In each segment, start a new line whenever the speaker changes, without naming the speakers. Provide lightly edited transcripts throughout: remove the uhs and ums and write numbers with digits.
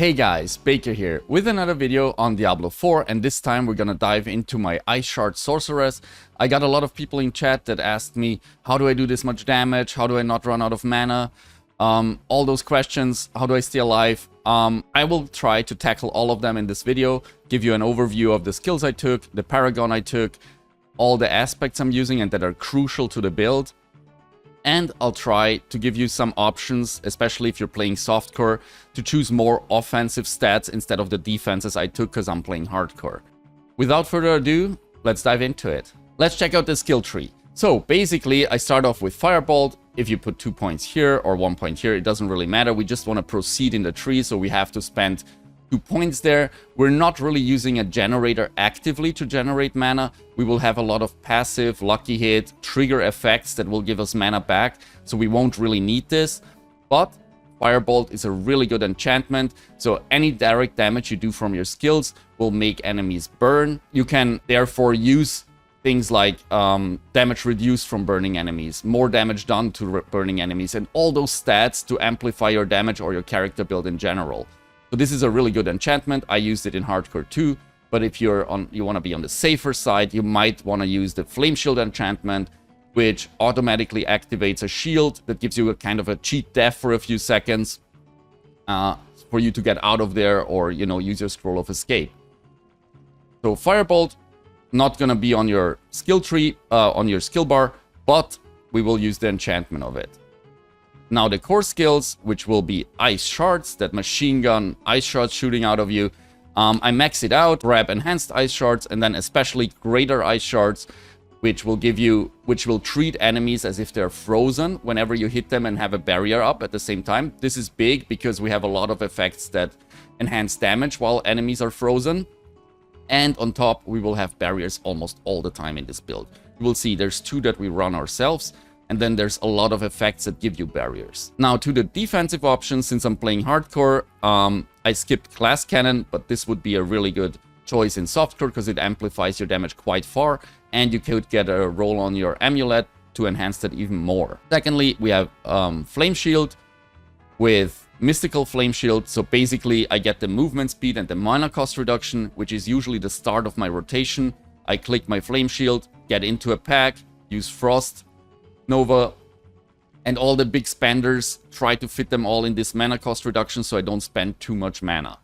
Hey guys, Baker here with another video on Diablo 4, and this time we're gonna dive into my Ice Shard Sorceress. I got a lot of people in chat that asked me, how do I do this much damage? How do I not run out of mana? All those questions, how do I stay alive? I will try to tackle all of them in this video, give you an overview of the skills I took, the Paragon I took, all the aspects I'm using and that are crucial to the build. And I'll try to give you some options, especially if you're playing softcore, to choose more offensive stats instead of the defenses I took because I'm playing hardcore. Without further ado, let's dive into it. Let's check out the skill tree. So basically, I start off with Firebolt. If you put 2 points here or 1 point here, it doesn't really matter. We just want to proceed in the tree, so we have to spend 2 points there. We're not really using a generator actively to generate mana. We will have a lot of passive, lucky hit, trigger effects that will give us mana back, so we won't really need this. But Firebolt is a really good enchantment, so any direct damage you do from your skills will make enemies burn. You can therefore use things like damage reduced from burning enemies, more damage done to burning enemies, and all those stats to amplify your damage or your character build in general. So this is a really good enchantment. I used it in hardcore too, but if you want to be on the safer side, you might want to use the Flame Shield enchantment, which automatically activates a shield that gives you a kind of a cheat death for a few seconds for you to get out of there, or use your Scroll of Escape. So Firebolt, not going to be on your skill tree, on your skill bar, but we will use the enchantment of it. Now the core skills, which will be Ice Shards, that machine gun Ice Shards shooting out of you. I max it out, grab Enhanced Ice Shards, and then especially Greater Ice Shards, which will treat enemies as if they're frozen whenever you hit them and have a barrier up at the same time. This is big because we have a lot of effects that enhance damage while enemies are frozen. And on top, we will have barriers almost all the time in this build. You will see there's 2 that we run ourselves, and then there's a lot of effects that give you barriers. Now to the defensive options, since I'm playing hardcore, I skipped Glass Cannon, but this would be a really good choice in softcore because it amplifies your damage quite far, and you could get a roll on your amulet to enhance that even more. Secondly, we have Flame Shield with Mystical Flame Shield. So basically, I get the movement speed and the mana cost reduction, which is usually the start of my rotation. I click my Flame Shield, get into a pack, use Frost, Nova, and all the big spenders, try to fit them all in this mana cost reduction so I don't spend too much mana.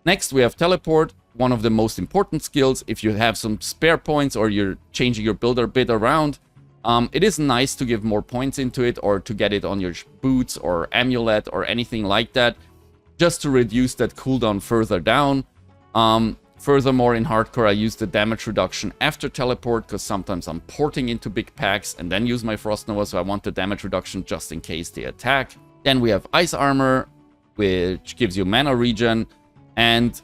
Next, we have Teleport, one of the most important skills. If you have some spare points or you're changing your build a bit around, it is nice to give more points into it or to get it on your boots or amulet or anything like that, just to reduce that cooldown further down. Furthermore, in hardcore, I use the damage reduction after teleport because sometimes I'm porting into big packs and then use my Frost Nova, so I want the damage reduction just in case they attack. Then we have Ice Armor, which gives you mana regen, and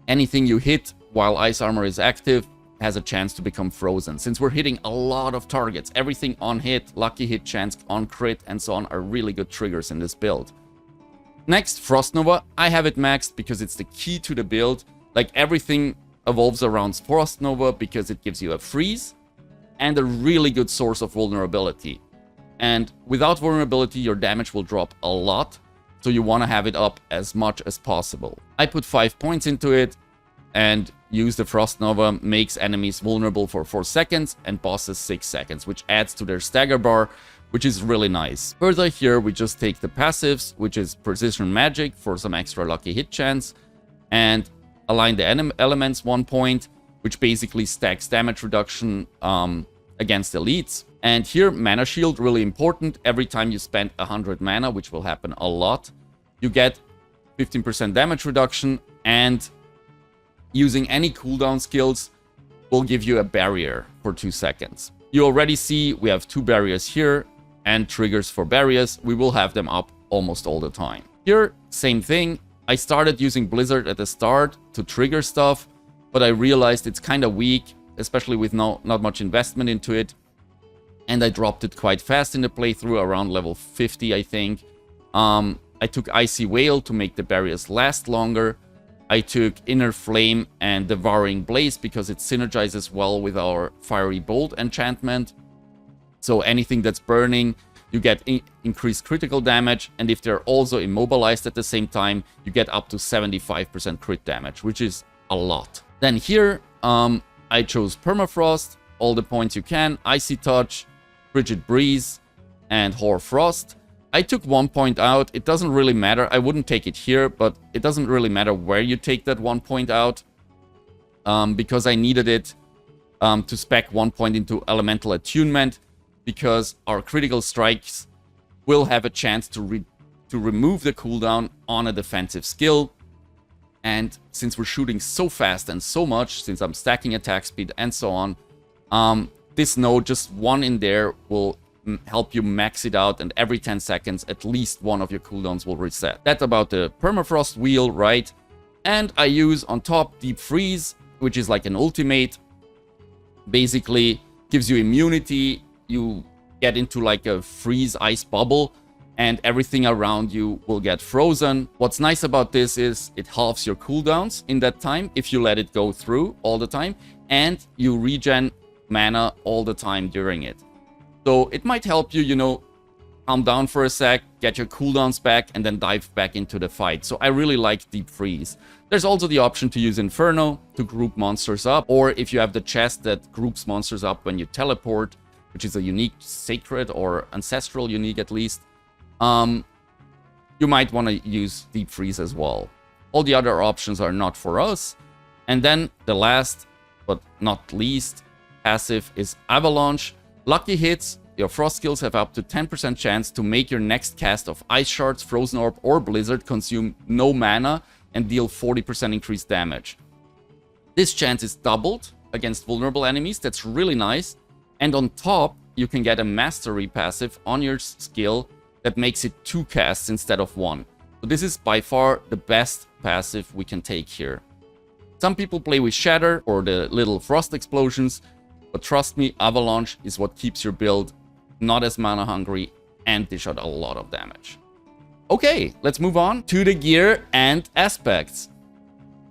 anything you hit while Ice Armor is active has a chance to become frozen. Since we're hitting a lot of targets, everything on hit, lucky hit chance, on crit, and so on are really good triggers in this build. Next, Frost Nova. I have it maxed because it's the key to the build. Like, everything evolves around Frost Nova because it gives you a freeze and a really good source of vulnerability. And without vulnerability, your damage will drop a lot, so you want to have it up as much as possible. I put 5 points into it and use the Frost Nova, makes enemies vulnerable for 4 seconds and bosses 6 seconds, which adds to their stagger bar, which is really nice. Further here, we just take the passives, which is Precision Magic for some extra lucky hit chance, and align the elements 1 point, which basically stacks damage reduction against elites. And here, Mana Shield, really important. Every time you spend 100 mana, which will happen a lot, you get 15% damage reduction, and using any cooldown skills will give you a barrier for 2 seconds. You already see we have 2 barriers here and triggers for barriers. We will have them up almost all the time. Here, same thing. I started using Blizzard at the start to trigger stuff, but I realized it's kind of weak, especially with not much investment into it. And I dropped it quite fast in the playthrough, around level 50, I think. I took Icy Whale to make the barriers last longer. I took Inner Flame and Devouring Blaze because it synergizes well with our Fiery Bolt enchantment. So anything that's burning, you get increased critical damage, and if they're also immobilized at the same time, you get up to 75% crit damage, which is a lot. Then here, I chose Permafrost, all the points you can, Icy Touch, Frigid Breeze, and Hoar Frost. I took 1 point out. It doesn't really matter. I wouldn't take it here, but it doesn't really matter where you take that 1 point out, because I needed it to spec 1 point into Elemental Attunement, because our critical strikes will have a chance to remove the cooldown on a defensive skill. And since we're shooting so fast and so much, since I'm stacking attack speed and so on, this node, just one in there, will help you max it out, and every 10 seconds, at least one of your cooldowns will reset. That's about the Permafrost wheel, right? And I use on top Deep Freeze, which is like an ultimate. Basically, gives you immunity. You get into like a freeze ice bubble, and everything around you will get frozen. What's nice about this is it halves your cooldowns in that time if you let it go through all the time, and you regen mana all the time during it. So it might help you, you know, calm down for a sec, get your cooldowns back, and then dive back into the fight. So I really like Deep Freeze. There's also the option to use Inferno to group monsters up, or if you have the chest that groups monsters up when you teleport, which is a unique sacred or ancestral unique at least, you might want to use Deep Freeze as well. All the other options are not for us. And then the last but not least passive is Avalanche. Lucky hits, your frost skills have up to 10% chance to make your next cast of Ice Shards, Frozen Orb, or Blizzard consume no mana and deal 40% increased damage. This chance is doubled against vulnerable enemies. That's really nice. And on top, you can get a Mastery passive on your skill that makes it 2 casts instead of 1. So this is by far the best passive we can take here. Some people play with Shatter or the little frost explosions, but trust me, Avalanche is what keeps your build not as mana hungry and dish out a lot of damage. Okay, let's move on to the gear and aspects.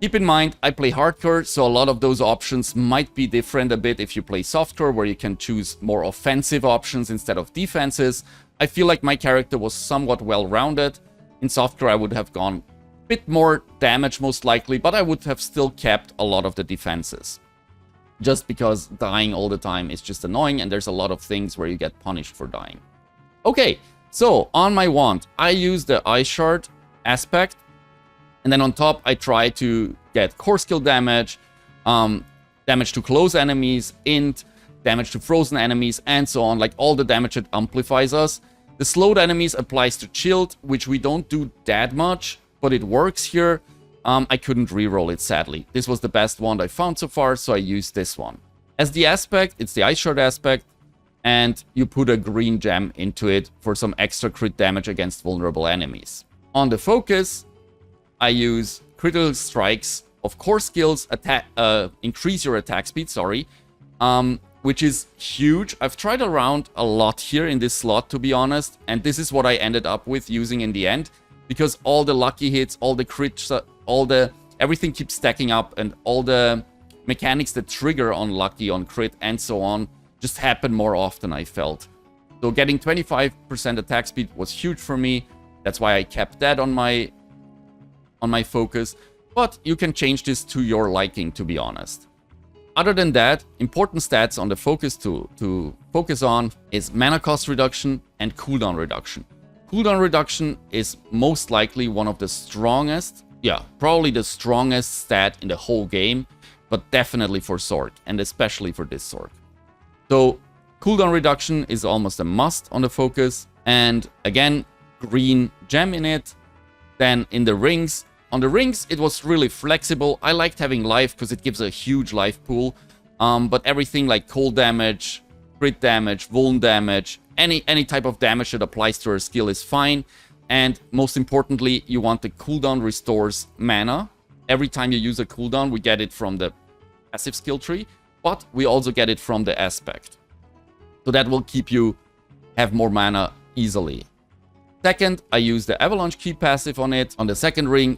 Keep in mind, I play hardcore, so a lot of those options might be different a bit if you play softcore, where you can choose more offensive options instead of defenses. I feel like my character was somewhat well-rounded. In softcore, I would have gone a bit more damage most likely, but I would have still kept a lot of the defenses. Just because dying all the time is just annoying, and there's a lot of things where you get punished for dying. Okay, so on my wand, I use the Ice Shard aspect, and then on top I try to get core skill damage, damage to close enemies, int, damage to frozen enemies, and so on, like all the damage that amplifies us. The slowed enemies applies to chilled, which we don't do that much, but it works here. I couldn't reroll it, sadly. This was the best wand I found so far, so I used this one. As the aspect, it's the Ice Shard aspect, and you put a green gem into it for some extra crit damage against vulnerable enemies. On the focus, I use critical strikes of core skills, increase your attack speed, which is huge. I've tried around a lot here in this slot, to be honest, and this is what I ended up with using in the end, because all the lucky hits, all the crits, everything keeps stacking up, and all the mechanics that trigger on lucky, on crit, and so on just happen more often, I felt. So getting 25% attack speed was huge for me. That's why I kept that on my focus. But you can change this to your liking, to be honest. Other than that, important stats on the focus to focus on is mana cost reduction and cooldown reduction. Cooldown reduction is most likely one of the strongest, probably the strongest stat in the whole game, but definitely for Sorc, and especially for this Sorc. So cooldown reduction is almost a must on the focus, and again, green gem in it. Then in the rings, on the rings it was really flexible. I liked having life because it gives a huge life pool, but everything like cold damage, crit damage, vuln damage, any type of damage that applies to our skill is fine. And most importantly, you want the cooldown restores mana. Every time you use a cooldown, we get it from the passive skill tree, but we also get it from the aspect. So that will keep you have more mana easily. Second, I use the Avalanche Key passive on it. On the second ring,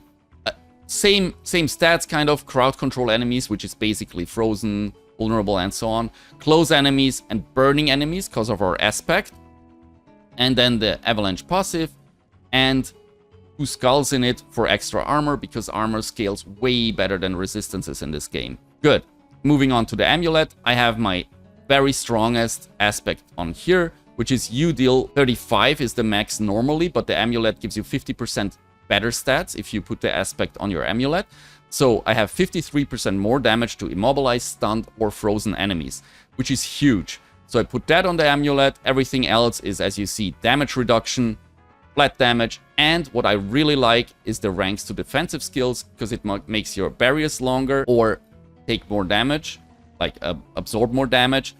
same stats, kind of. Crowd control enemies, which is basically frozen, vulnerable, and so on. Close enemies and burning enemies because of our aspect. And then the Avalanche passive, and 2 skulls in it for extra armor, because armor scales way better than resistances in this game. Good. Moving on to the amulet, I have my very strongest aspect on here, which is you deal 35 is the max normally, but the amulet gives you 50% better stats if you put the aspect on your amulet. So I have 53% more damage to immobilize, stunned, or frozen enemies, which is huge. So I put that on the amulet. Everything else is, as you see, damage reduction, flat damage, and what I really like is the ranks to defensive skills, because it makes your barriers longer or take more damage, like absorb more damage,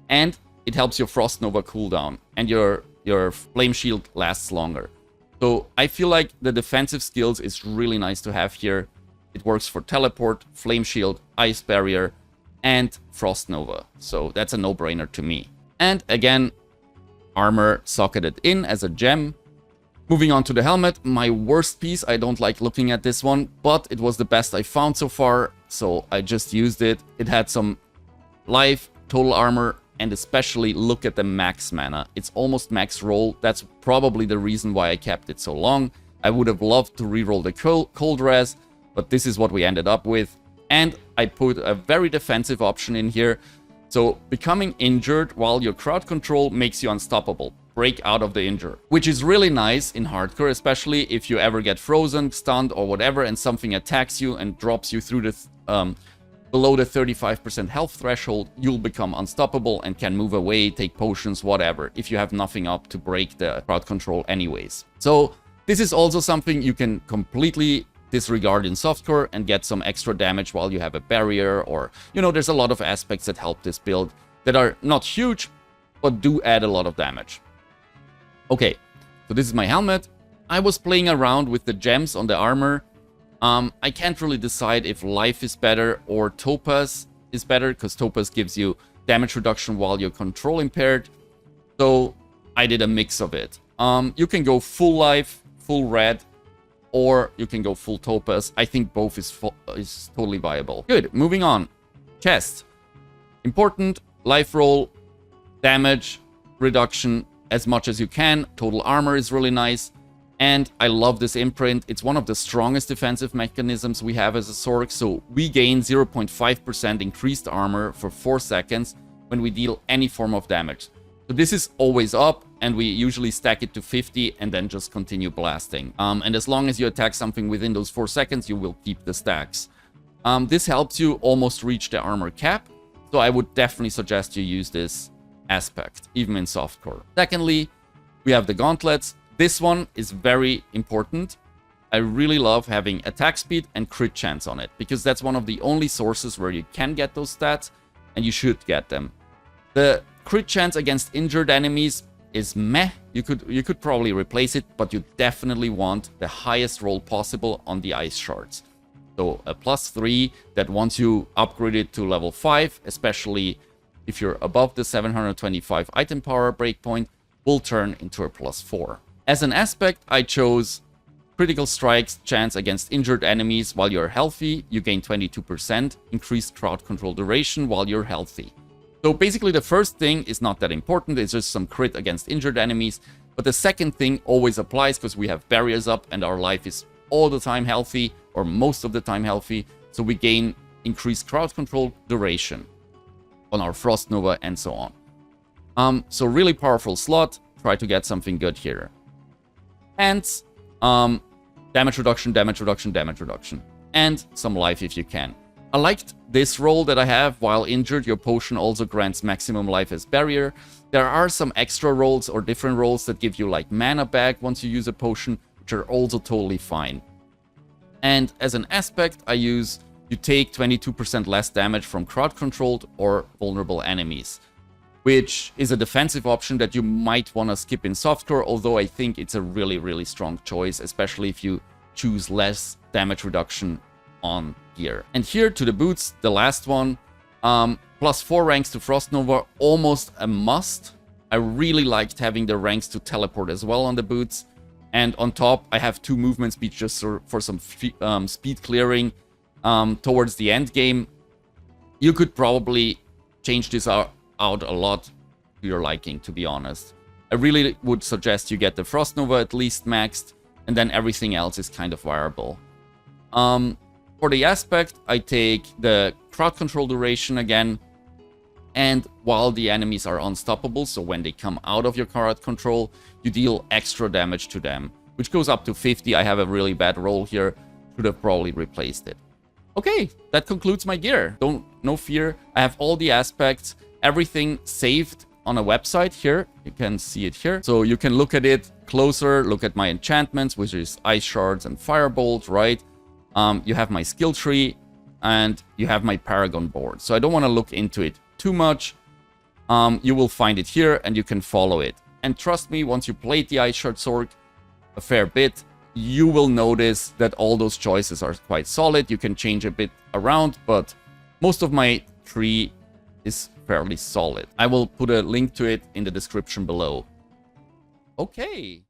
and it helps your Frost Nova cooldown, and your Flame Shield lasts longer. So I feel like the defensive skills is really nice to have here. It works for Teleport, Flame Shield, Ice Barrier, and Frost Nova. So that's a no-brainer to me. And again, armor socketed in as a gem. Moving on to the helmet, my worst piece. I don't like looking at this one, but it was the best I found so far, so I just used it. It had some life, total armor, and especially look at the max mana. It's almost max roll. That's probably the reason why I kept it so long. I would have loved to reroll the cold res, but this is what we ended up with. And I put a very defensive option in here. So becoming injured while your crowd control makes you unstoppable. Break out of the injure, which is really nice in hardcore, especially if you ever get frozen, stunned, or whatever, and something attacks you and drops you through the below the 35% health threshold. You'll become unstoppable and can move away, take potions, whatever, if you have nothing up to break the crowd control anyways. So this is also something you can completely disregard in softcore and get some extra damage while you have a barrier, or, you know, there's a lot of aspects that help this build that are not huge, but do add a lot of damage. Okay, so this is my helmet. I was playing around with the gems on the armor. I can't really decide if life is better or topaz is better, because topaz gives you damage reduction while you're control impaired. So I did a mix of it. You can go full life, full red, or you can go full topaz. I think both is totally viable. Good, moving on. Chest. Important, life roll, damage reduction as much as you can. Total armor is really nice. And I love this imprint. It's one of the strongest defensive mechanisms we have as a Sorc. So we gain 0.5% increased armor for 4 seconds when we deal any form of damage. So this is always up, and we usually stack it to 50 and then just continue blasting. And as long as you attack something within those 4 seconds, you will keep the stacks. This helps you almost reach the armor cap. So I would definitely suggest you use this aspect, even in softcore. Secondly, we have the gauntlets. This one is very important. I really love having attack speed and crit chance on it, because that's one of the only sources where you can get those stats, and you should get them. The crit chance against injured enemies is meh. You could probably replace it, but you definitely want the highest roll possible on the ice shards. So a +3 that once you upgrade it to level 5, especially if you're above the 725 item power breakpoint, will turn into a +4. As an aspect, I chose critical strikes chance against injured enemies while you're healthy. You gain 22%, increased crowd control duration while you're healthy. So basically the first thing is not that important, it's just some crit against injured enemies. But the second thing always applies, because we have barriers up and our life is all the time healthy, or most of the time healthy. So we gain increased crowd control duration on our Frost Nova and so on. So really powerful slot. Try to get something good here. Hands, damage reduction, damage reduction, damage reduction. And some life if you can. I liked this roll that I have. While injured, your potion also grants maximum life as barrier. There are some extra rolls or different rolls that give you like mana back once you use a potion, which are also totally fine. And as an aspect, I use you take 22% less damage from crowd controlled or vulnerable enemies, which is a defensive option that you might want to skip in softcore, although I think it's a really, really strong choice, especially if you choose less damage reduction on gear. And here to the boots, the last one, +4 ranks to Frost Nova, almost a must. I really liked having the ranks to teleport as well on the boots. And on top, I have 2 movement speed just for some speed clearing towards the end game. You could probably change this out a lot to your liking, to be honest. I really would suggest you get the Frost Nova at least maxed, and then everything else is kind of viable. For the aspect, I take the crowd control duration again, and while the enemies are unstoppable, so when they come out of your crowd control, you deal extra damage to them, which goes up to 50. I have a really bad roll here, should have probably replaced it. Okay, that concludes my gear. No fear, I have all the aspects, everything saved on a website here. You can see it here. So you can look at it closer, look at my enchantments, which is Ice Shards and Firebolt, right? You have my skill tree, and you have my Paragon board. So I don't want to look into it too much. You will find it here, and you can follow it. And trust me, once you played the Ice Shard Sorc a fair bit, you will notice that all those choices are quite solid. You can change a bit around, but most of my tree is fairly solid. I will put a link to it in the description below. Okay.